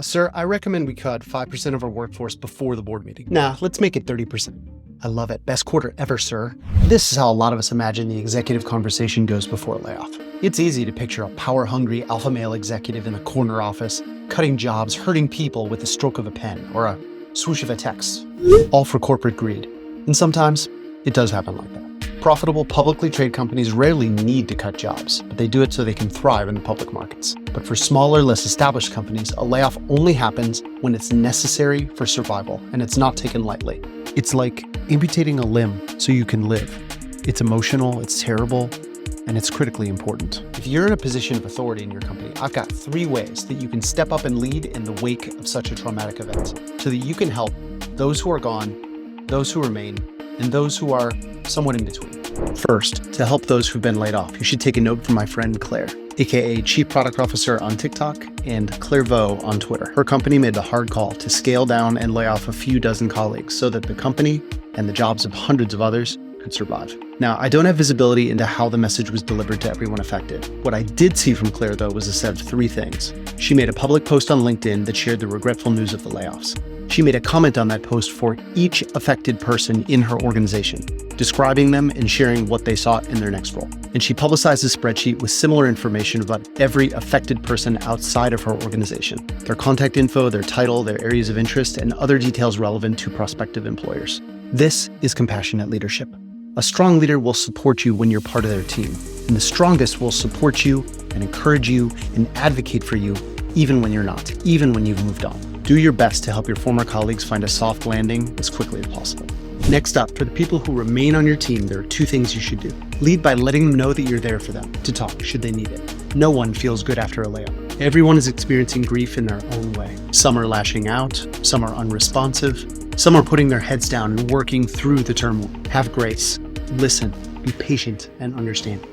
Sir, I recommend we cut 5% of our workforce before the board meeting. Nah, let's make it 30%. I love it. Best quarter ever, sir. This is how a lot of us imagine the executive conversation goes before a layoff. It's easy to picture a power-hungry alpha male executive in a corner office, cutting jobs, hurting people with the stroke of a pen or a swoosh of a text, all for corporate greed. And sometimes it does happen like that. Profitable, publicly traded companies rarely need to cut jobs, but they do it so they can thrive in the public markets. But for smaller, less established companies, a layoff only happens when it's necessary for survival, and it's not taken lightly. It's like amputating a limb so you can live. It's emotional, it's terrible, and it's critically important. If you're in a position of authority in your company, I've got 3 ways that you can step up and lead in the wake of such a traumatic event so that you can help those who are gone, those who remain, and those who are somewhat in between. First, to help those who've been laid off, you should take a note from my friend Claire, aka Chief Product Officer on TikTok and Clairvaux on Twitter. Her company made the hard call to scale down and lay off a few dozen colleagues so that the company and the jobs of hundreds of others could survive. Now, I don't have visibility into how the message was delivered to everyone affected. What I did see from Claire, though, was a set of 3 things. She made a public post on LinkedIn that shared the regretful news of the layoffs. She made a comment on that post for each affected person in her organization, describing them and sharing what they saw in their next role. And she publicized a spreadsheet with similar information about every affected person outside of her organization, their contact info, their title, their areas of interest, and other details relevant to prospective employers. This is compassionate leadership. A strong leader will support you when you're part of their team, and the strongest will support you and encourage you and advocate for you even when you're not, even when you've moved on. Do your best to help your former colleagues find a soft landing as quickly as possible. Next up, for the people who remain on your team, there are 2 things you should do. Lead by letting them know that you're there for them, to talk should they need it. No one feels good after a layoff. Everyone is experiencing grief in their own way. Some are lashing out, some are unresponsive, some are putting their heads down and working through the turmoil. Have grace, listen, be patient, and understand.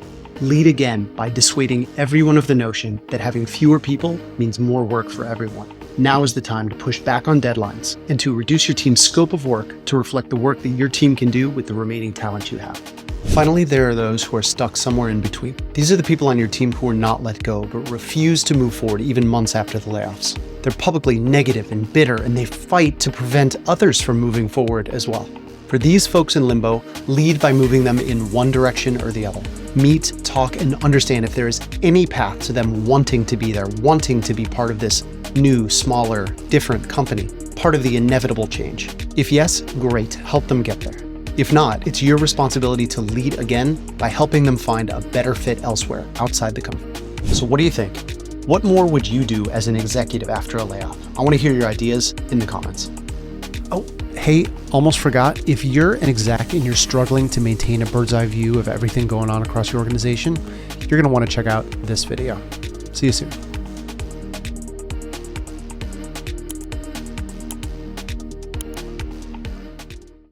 Lead again by dissuading everyone of the notion that having fewer people means more work for everyone. Now is the time to push back on deadlines and to reduce your team's scope of work to reflect the work that your team can do with the remaining talent you have. Finally, there are those who are stuck somewhere in between. These are the people on your team who are not let go, but refuse to move forward even months after the layoffs. They're publicly negative and bitter, and they fight to prevent others from moving forward as well. For these folks in limbo, lead by moving them in one direction or the other. Meet, talk, and understand if there is any path to them wanting to be there, wanting to be part of this new, smaller, different company, part of the inevitable change. If yes, great, help them get there. If not, it's your responsibility to lead again by helping them find a better fit elsewhere, outside the company. So what do you think? What more would you do as an executive after a layoff? I want to hear your ideas in the comments. Oh, hey, almost forgot. If you're an exec and you're struggling to maintain a bird's eye view of everything going on across your organization, you're going to want to check out this video. See you soon.